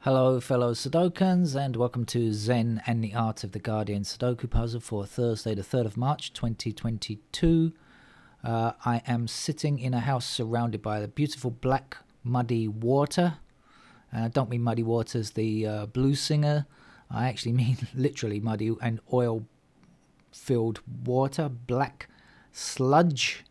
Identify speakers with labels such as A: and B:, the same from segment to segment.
A: Hello fellow Sudokans, and welcome to Zen and the Art of the Guardian Sudoku puzzle for Thursday the 3rd of March 2022. I am sitting in a house surrounded by the beautiful black muddy water. I don't mean muddy water as the blues singer. I actually mean literally muddy and oil-filled water, black sludge,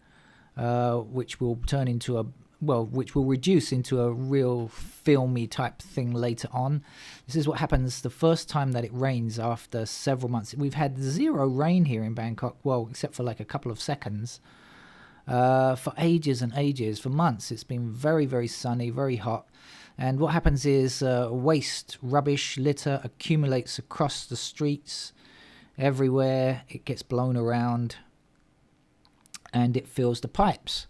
A: which will turn into which will reduce into a real filmy type thing later on. This is what happens the first time that it rains after several months. We've had zero rain here in Bangkok, well, except for like a couple of seconds. For ages and ages, for months, it's been very, very sunny, very hot. And what happens is waste, rubbish, litter accumulates across the streets, everywhere. It gets blown around and it fills the pipes.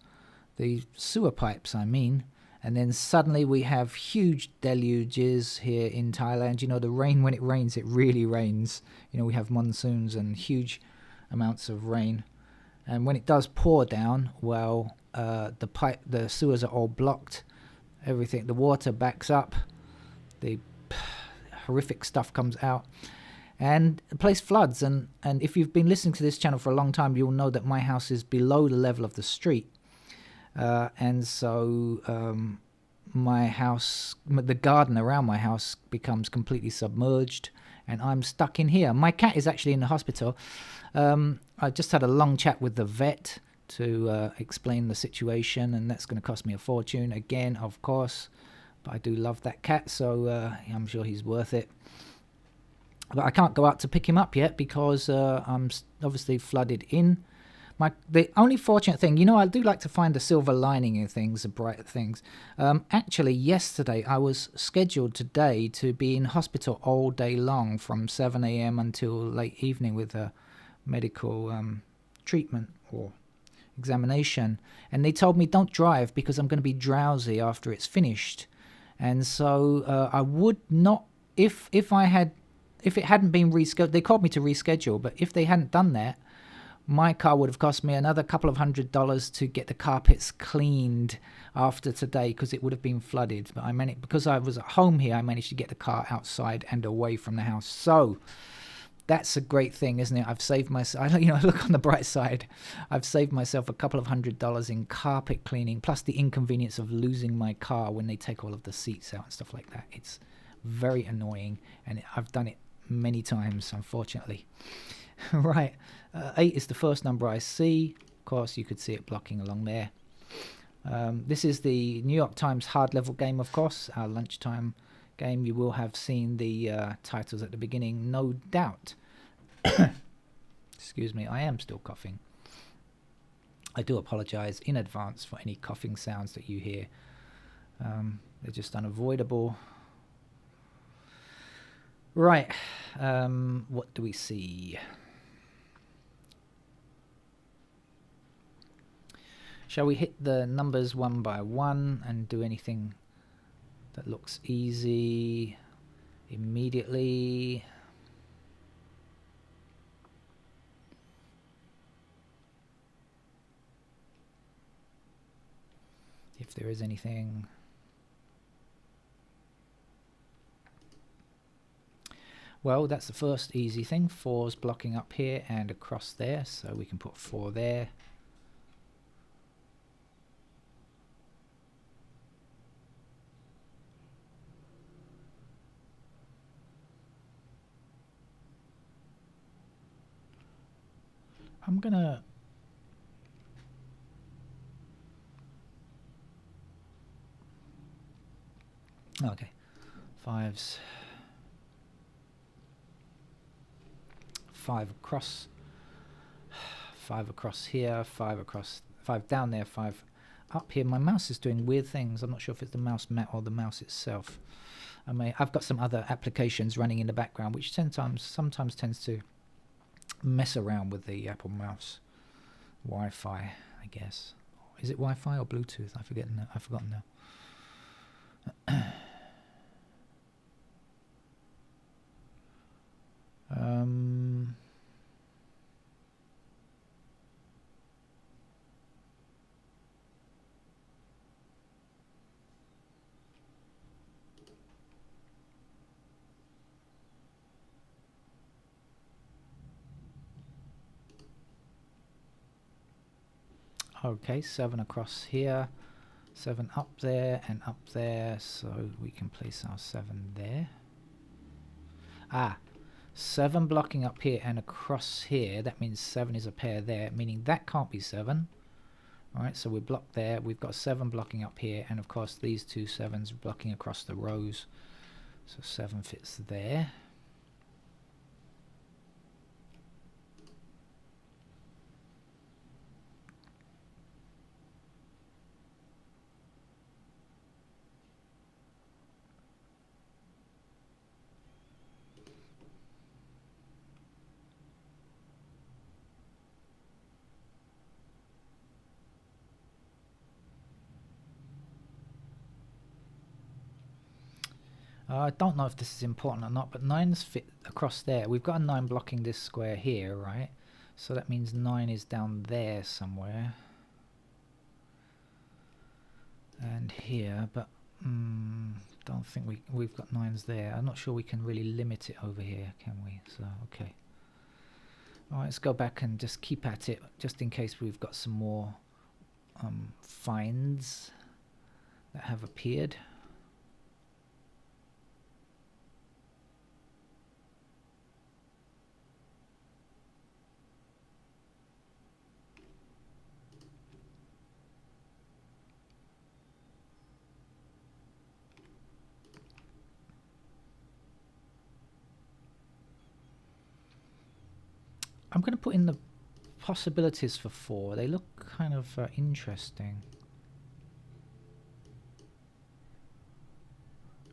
A: The sewer pipes, I mean. And then suddenly we have huge deluges here in Thailand. You know, the rain, when it rains, it really rains. You know, we have monsoons and huge amounts of rain. And when it does pour down, well, the sewers are all blocked. Everything, the water backs up. The horrific stuff comes out. And the place floods. And if you've been listening to this channel for a long time, you'll know that my house is below the level of the street. And so my house, the garden around my house becomes completely submerged and I'm stuck in here. My cat is actually in the hospital. I just had a long chat with the vet to explain the situation, and that's going to cost me a fortune again, of course. But I do love that cat, so I'm sure he's worth it. But I can't go out to pick him up yet because I'm obviously flooded in. The only fortunate thing, you know, I do like to find the silver lining in things, the bright things. Actually, yesterday I was scheduled today to be in hospital all day long from 7 a.m. until late evening with a medical treatment or examination. And they told me don't drive because I'm going to be drowsy after it's finished. And so I would not, if it hadn't been rescheduled, they called me to reschedule, but if they hadn't done that, my car would have cost me another couple of $100 to get the carpets cleaned after today because it would have been flooded. But because I was at home here, I managed to get the car outside and away from the house. So that's a great thing, isn't it? I've saved myself, look on the bright side. I've saved myself a couple of $100 in carpet cleaning, plus the inconvenience of losing my car when they take all of the seats out and stuff like that. It's very annoying, and I've done it many times, unfortunately. Right, 8 is the first number I see. Of course, you could see it blocking along there. This is the New York Times hard level game, of course, our lunchtime game. You will have seen the titles at the beginning, no doubt. Excuse me, I am still coughing. I do apologize in advance for any coughing sounds that you hear. They're just unavoidable. Right, what do we see? Shall we hit the numbers one by one and do anything that looks easy immediately? If there is anything. Well, that's the first easy thing. 4's blocking up here and across there, so we can put 4 there. I'm gonna okay, 5's 5 across, 5 across here, 5 across, 5 down there, 5 up here. My mouse is doing weird things. I'm not sure if it's the mouse mat or the mouse itself. I've got some other applications running in the background which sometimes tends to mess around with the Apple mouse. Wi-Fi, I guess. Is it Wi-Fi or Bluetooth? I've forgotten now. Okay, 7 across here, 7 up there and up there, so we can place our 7 there. 7 blocking up here and across here, that means 7 is a pair there, meaning that can't be 7. Alright, so we're blocked there, we've got 7 blocking up here, and of course these two 7s blocking across the rows, so 7 fits there. I don't know if this is important or not, but 9's fit across there. We've got a 9 blocking this square here, right? So that means 9 is down there somewhere. And here, but don't think we've got 9's there. I'm not sure we can really limit it over here, can we? So, okay. Alright, let's go back and just keep at it, just in case we've got some more finds that have appeared. I'm going to put in the possibilities for 4. They look kind of interesting.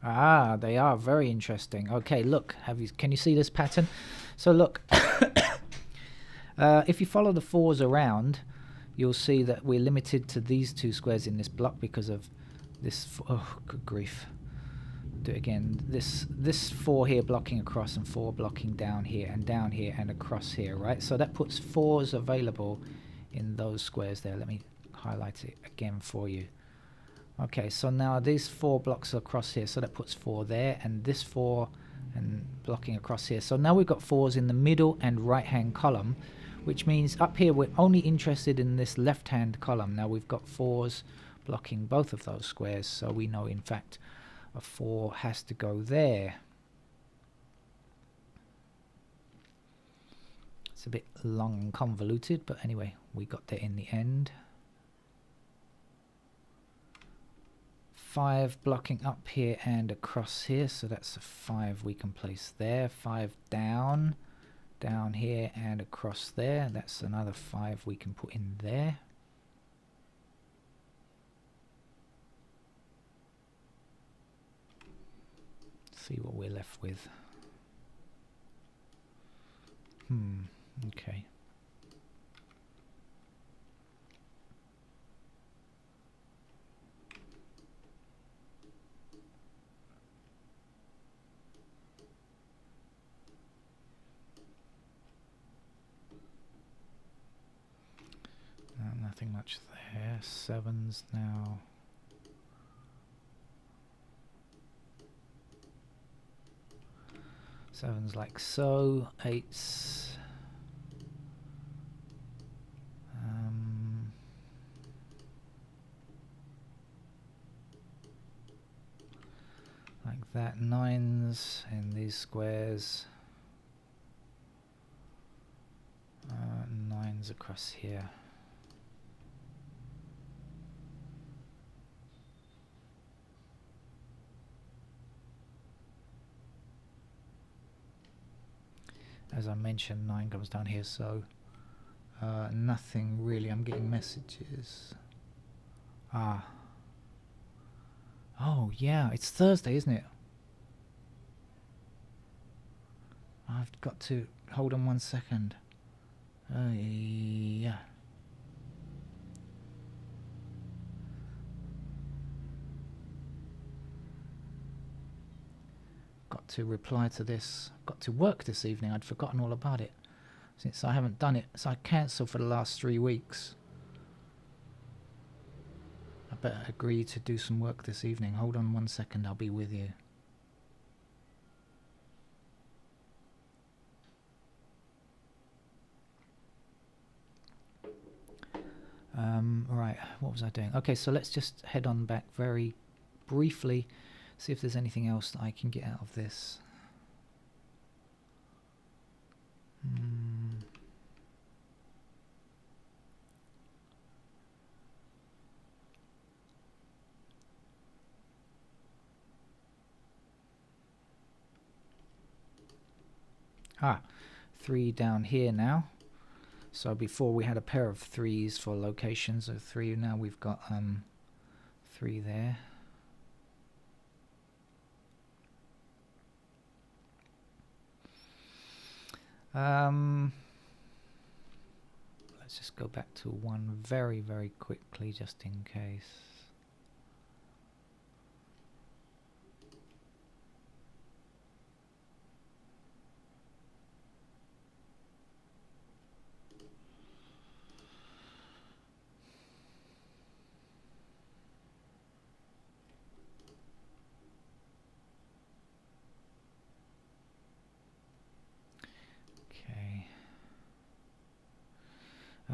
A: They are very interesting. Okay, look, can you see this pattern? So look, if you follow the 4s around, you'll see that we're limited to these 2 squares in this block because of this. Oh, good grief. Do it again. This 4 here blocking across and 4 blocking down here and across here, right? So that puts 4s available in those squares there. Let me highlight it again for you. Okay, so now these 4 blocks across here, so that puts 4 there, and this 4 and blocking across here. So now we've got 4s in the middle and right hand column, which means up here we're only interested in this left hand column. Now we've got 4s blocking both of those squares, so we know in fact a 4 has to go there. It's a bit long and convoluted, but anyway, we got there in the end. 5 blocking up here and across here, so that's a 5 we can place there. 5 down here and across there, that's another 5 we can put in there. See what we're left with. Okay. Nothing much there. 7s now. Sevens like so, 8s. Like that, 9s in these squares. 9s across here. As I mentioned, 9 comes down here, so nothing really. I'm getting messages. Oh yeah, it's Thursday, isn't it? I've got to hold on 1 second. Yeah. Got to reply to this. Got to work this evening. I'd forgotten all about it since I haven't done it. So I cancelled for the last 3 weeks. I better agree to do some work this evening. Hold on 1 second. I'll be with you. Right, what was I doing? Okay, so let's just head on back very briefly, see if there's anything else that I can get out of this. Ah, 3 down here now. So before we had a pair of 3s for locations of 3. Now we've got 3 there. Let's just go back to 1 very, very quickly, just in case. Okay.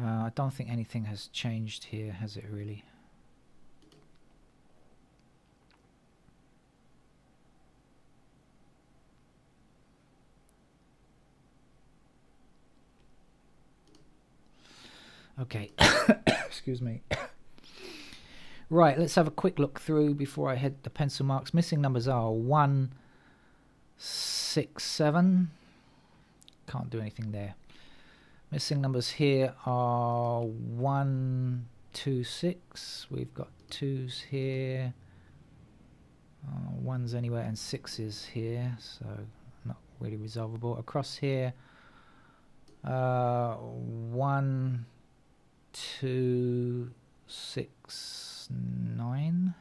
A: I don't think anything has changed here, has it really? Okay. Excuse me. Right, let's have a quick look through before I hit the pencil marks. Missing numbers are 1, 6, 7. Can't do anything there. Missing numbers here are 1, 2, 6. We've got 2s here. 1's anywhere and 6's here, so not really resolvable. Across here, 1, 2, 6, 9.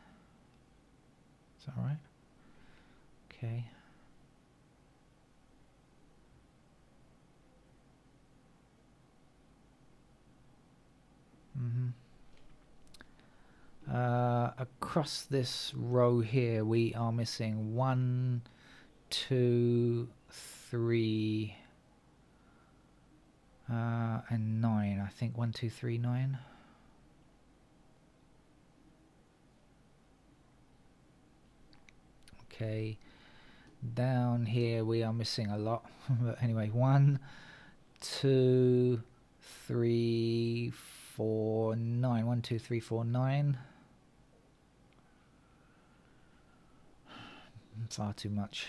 A: Is that right? Okay. Across this row here, we are missing 1, 2, 3, and 9. I think 1, 2, 3, 9. Okay. Down here we are missing a lot. But anyway, 1, 2, 3, 4, 9. 1, 2, 3, 4, 9. Far too much.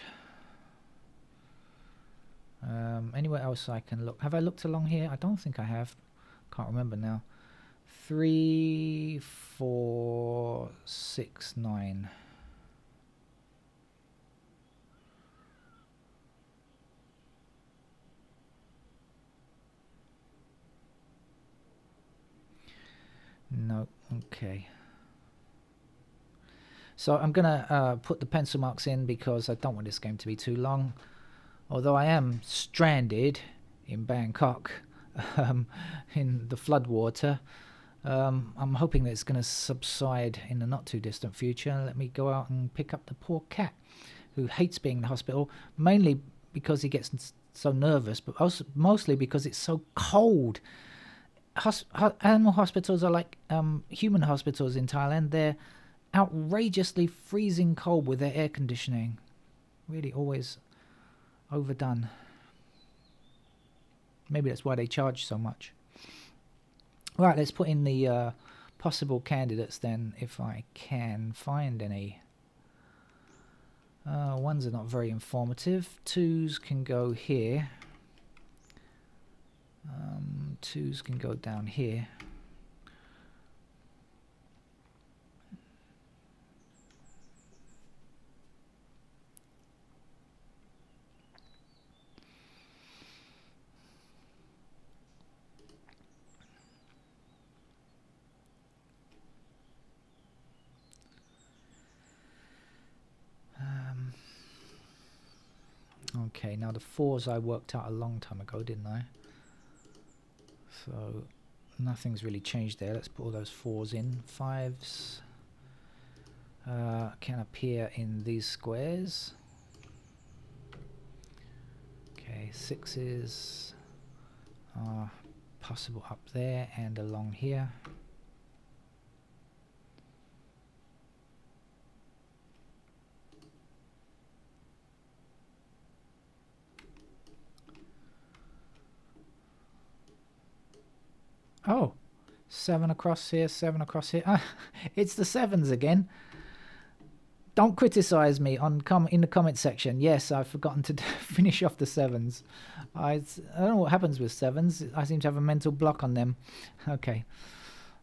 A: Anywhere else I can look? Have I looked along here? I don't think I have. Can't remember now. 3, 4, 6, 9. No. Okay. So I'm gonna put the pencil marks in because I don't want this game to be too long. Although I am stranded in Bangkok, in the floodwater, I'm hoping that it's going to subside in the not too distant future. Let me go out and pick up the poor cat, who hates being in the hospital, mainly because he gets so nervous, but also mostly because it's so cold. Animal hospitals are like human hospitals in Thailand. They're outrageously freezing cold with their air conditioning. Really always overdone. Maybe that's why they charge so much. Right, let's put in the possible candidates then, if I can find any. 1s are not very informative. 2s can go here. 2s can go down here. Okay, now the 4s I worked out a long time ago, didn't I? So nothing's really changed there. Let's put all those 4s in. 5s can appear in these squares. Okay, 6s are possible up there and along here. Oh, 7 across here, 7 across here. Ah, it's the 7s again. Don't criticize me in the comment section. Yes, I've forgotten to finish off the 7s. I don't know what happens with 7s. I seem to have a mental block on them. Okay.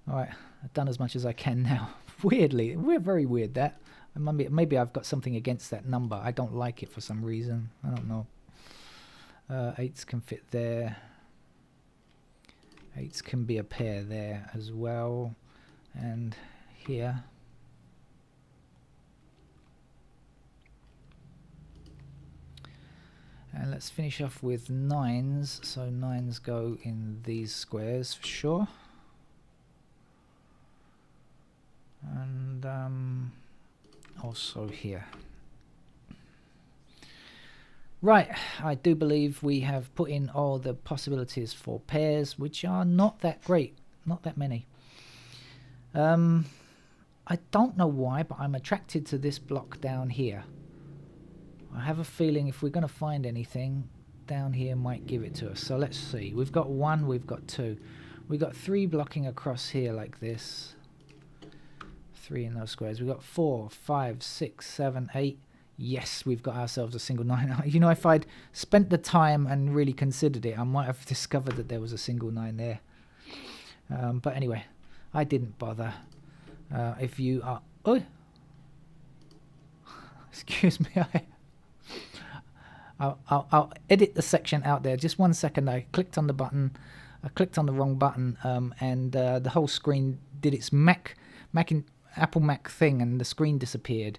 A: All right. I've done as much as I can now. Weirdly. We're very weird, that. Maybe I've got something against that number. I don't like it for some reason. I don't know. 8s can fit there. 8s can be a pair there as well. And here. And let's finish off with 9s. So 9s go in these squares for sure. And also here. Right, I do believe we have put in all the possibilities for pairs, which are not that great, not that many. I don't know why, but I'm attracted to this block down here. I have a feeling if we're going to find anything, down here might give it to us. So let's see. We've got 1, we've got 2. We've got 3 blocking across here like this. 3 in those squares. We've got 4, 5, 6, 7, 8. Yes, we've got ourselves a single 9. You know, if I'd spent the time and really considered it, I might have discovered that there was a single 9 there. But anyway, I didn't bother. If you are... Oh! Excuse me, I'll edit the section out there. Just 1 second. I clicked on the button. I clicked on the wrong button, and the whole screen did its Apple Mac thing, and the screen disappeared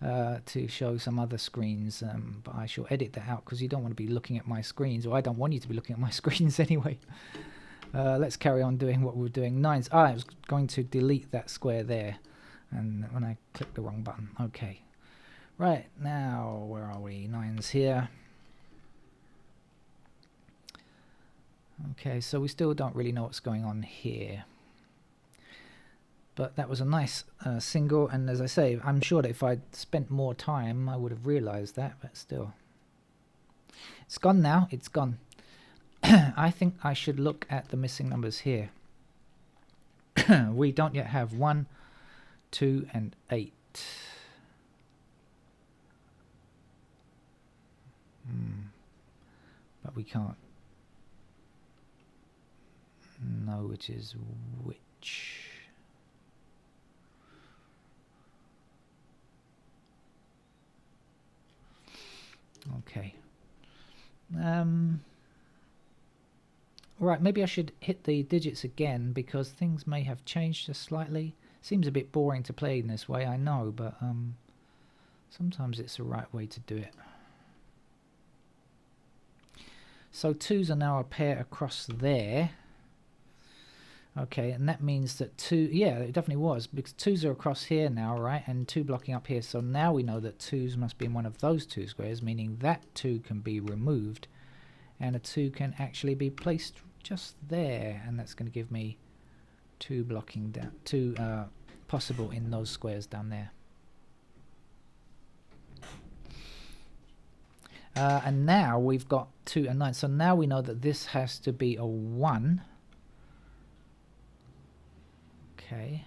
A: to show some other screens. But I shall edit that out because you don't want to be looking at my screens, or I don't want you to be looking at my screens anyway. Let's carry on doing what we're doing. 9s. I was going to delete that square there, and when I clicked the wrong button. Okay. Right, now, where are we? 9s here. Okay, so we still don't really know what's going on here. But that was a nice single, and as I say, I'm sure that if I'd spent more time, I would have realized that, but still. It's gone now, it's gone. I think I should look at the missing numbers here. We don't yet have 1, 2, and 8. But we can't know which is which. Okay. Right, maybe I should hit the digits again because things may have changed just slightly. Seems a bit boring to play in this way, I know, but sometimes it's the right way to do it. So 2s are now a pair across there. Okay, and that means that 2, yeah, it definitely was, because 2s are across here now, right, and 2 blocking up here. So now we know that 2s must be in one of those 2 squares, meaning that 2 can be removed, and a 2 can actually be placed just there, and that's going to give me 2 blocking down, 2 possible in those squares down there. And now we've got 2 and 9. So now we know that this has to be a 1. Okay.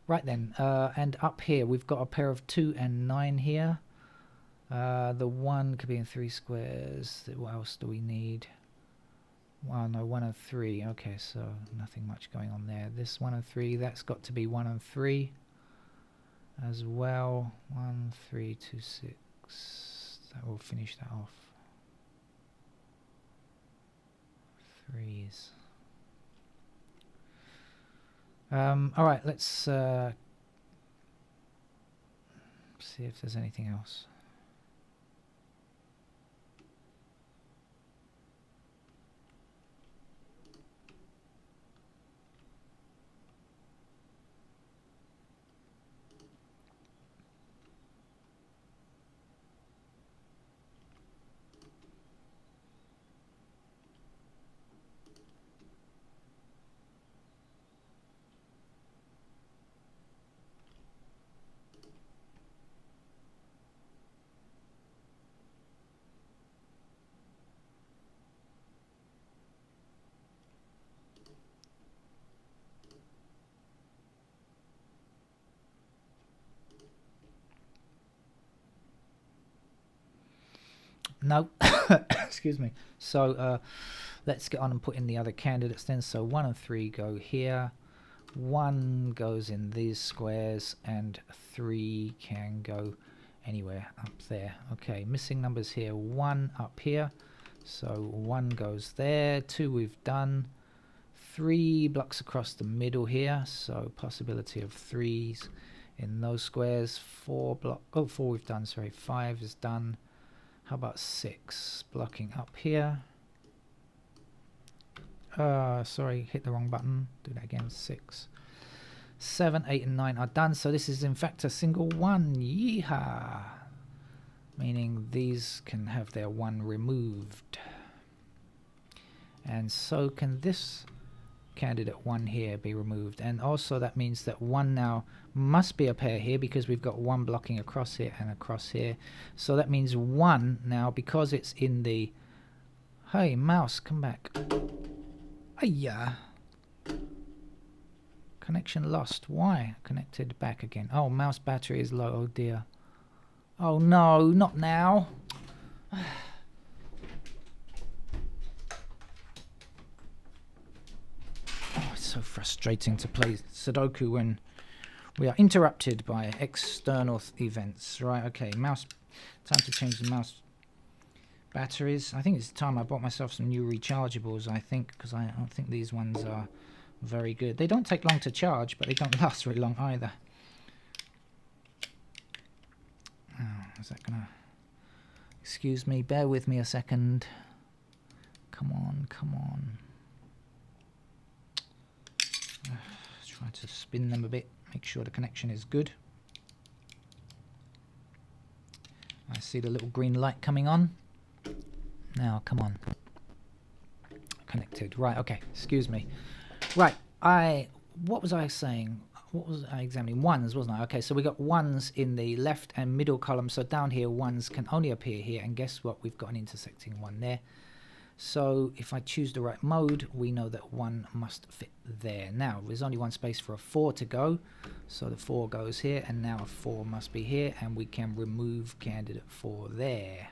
A: Right then. And up here we've got a pair of 2 and 9 here. The 1 could be in 3 squares. What else do we need? Well, no, 1 and 3. Okay, so nothing much going on there. This 1 and 3, that's got to be 1 and 3. As well. 1, 3, 2, 6. That will finish that off. 3s. Alright, let's see if there's anything else. No. Excuse me. So let's get on and put in the other candidates then. So 1 and 3 go here. 1 goes in these squares, and 3 can go anywhere up there. Okay, missing numbers here. 1 up here. So 1 goes there. 2 we've done. 3 blocks across the middle here. So possibility of 3s in those squares. 4 we've done, sorry. 5 is done. How about 6? Blocking up here. Sorry, hit the wrong button. Do that again. 6. 7, 8 and 9 are done. So this is in fact a single 1. Yeehaw! Meaning these can have their 1 removed. And so can this candidate 1 here be removed. And also that means that 1 now must be a pair here, because we've got 1 blocking across here and across here. So that means 1 now, because it's in the... Hey, mouse, come back. Ayya. Connection lost. Why? Connected back again. Oh, mouse battery is low. Oh dear. Oh no, not now. Oh, it's so frustrating to play Sudoku when we are interrupted by external events. Right, okay, mouse. Time to change the mouse batteries. I think it's time I bought myself some new rechargeables, I think, because I don't think these ones are very good. They don't take long to charge, but they don't last very long either. Oh, is that gonna... Excuse me, bear with me a second. Come on, come on. Try to spin them a bit, make sure the connection is good. I see the little green light coming on. Now, come on. Connected. Right, okay, excuse me. Right, what was I saying? What was I examining? 1s, wasn't I? Okay, so we got 1s in the left and middle column. So down here, 1s can only appear here. And guess what? We've got an intersecting 1 there. So if I choose the right mode, we know that 1 must fit there. Now, there's only 1 space for a 4 to go. So the 4 goes here, and now a 4 must be here. And we can remove candidate 4 there.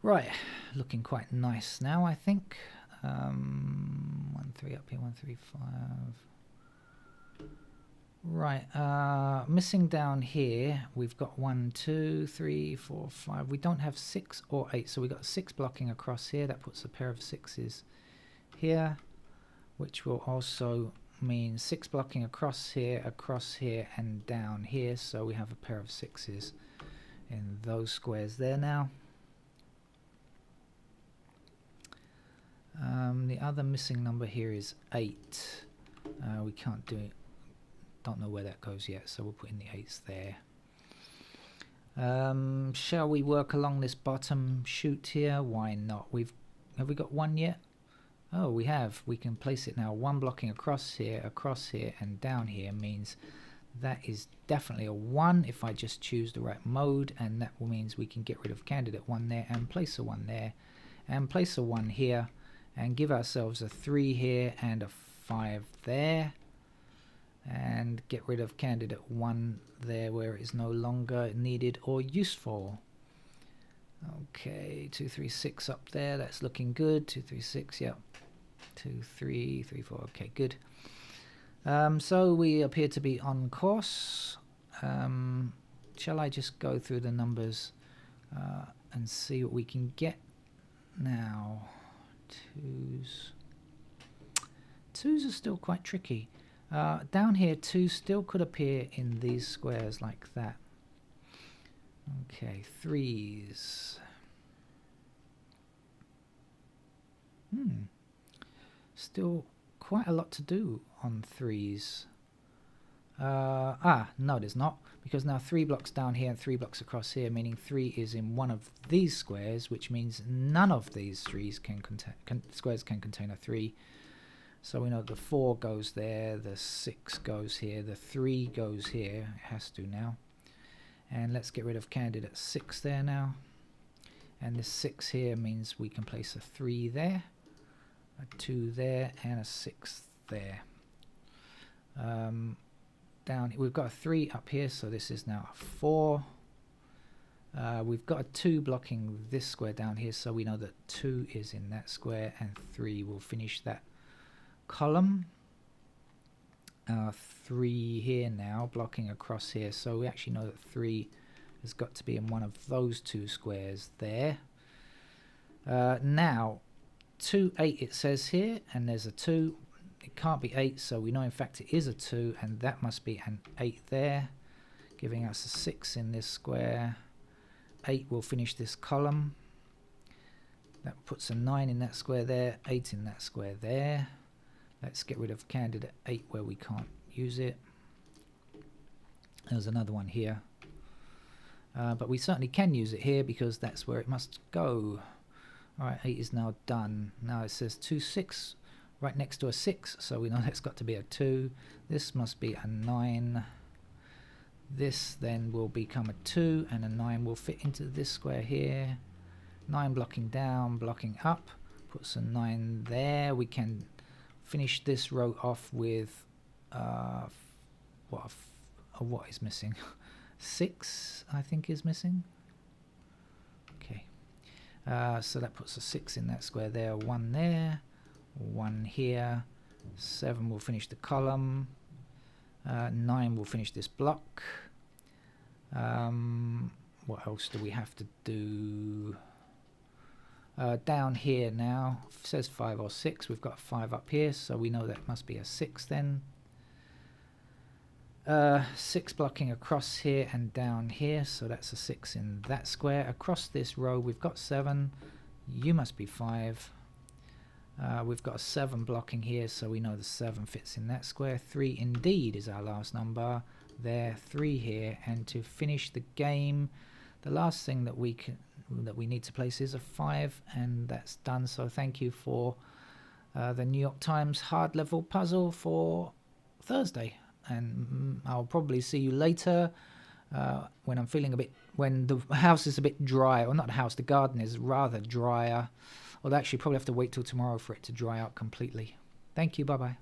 A: Right, looking quite nice now, I think. 1, 3 up here, 1, 3, 5. Right, missing down here, we've got 1, 2, 3, 4, 5. We don't have 6 or 8, so we've got 6 blocking across here. That puts a pair of 6s here, which will also mean 6 blocking across here, and down here. So we have a pair of 6s in those squares there now. The other missing number here is 8. We can't do it. Don't know where that goes yet, so we'll put in the 8s there. Shall we work along this bottom chute here? Why not? Have we got 1 yet? Oh, we have. We can place it now. 1 blocking across here, and down here means that is definitely a 1 if I just choose the right mode, and that means we can get rid of candidate 1 there and place a 1 there, and place a 1 here, and give ourselves a 3 here and a 5 there, and get rid of candidate 1 there where it is no longer needed or useful. Okay, 2, 3, 6 up there, that's looking good. 2, 3, 6, yep. 2, 3, 3, 4, okay, good. So we appear to be on course. Shall I just go through the numbers and see what we can get now? 2s are still quite tricky. Down here, 2 still could appear in these squares like that. Okay, 3s. Still quite a lot to do on 3s. No, there's not, because now 3 blocks down here and 3 blocks across here, meaning 3 is in one of these squares, which means none of these squares can contain a 3. So we know the 4 goes there, the 6 goes here, the 3 goes here. It has to now. And let's get rid of candidate 6 there now. And this 6 here means we can place a 3 there, a 2 there, and a 6 there. Down we've got a 3 up here, so this is now a 4. We've got a 2 blocking this square down here, so we know that 2 is in that square, and 3 will finish that column. 3 here now, blocking across here, so we actually know that 3 has got to be in one of those 2 squares there. Now 2, 8 it says here, and there's a 2. It can't be 8, so we know in fact it is a 2, and that must be an 8 there, giving us a 6 in this square. 8 will finish this column. That puts a 9 in that square there, 8 in that square there. Let's get rid of candidate 8 where we can't use it. There's another one here. But we certainly can use it here because that's where it must go. Alright, 8 is now done. Now it says 2, 6 right next to a 6, so we know that's got to be a 2. This must be a 9. This then will become a 2, and a 9 will fit into this square here. 9 blocking down, blocking up, puts a 9 there. We can finish this row off with what is missing? 6, I think, is missing. Okay, so that puts a 6 in that square there, 1 there, 1 here. 7 will finish the column. 9 will finish this block. What else do we have to do? Down here now, it says 5 or 6. We've got 5 up here, so we know that must be a 6 then. 6 blocking across here and down here, so that's a 6 in that square. Across this row we've got 7. You must be 5. We've got a 7 blocking here, so we know the 7 fits in that square. 3 indeed is our last number. There, 3 here, and to finish the game, the last thing that we need to place is a 5, and that's done. So thank you for the New York Times hard level puzzle for Thursday, and I'll probably see you later when I'm feeling when the house is a bit dry, or not the house, the garden is rather drier. I'll actually probably have to wait till tomorrow for it to dry out completely. Thank you, bye bye.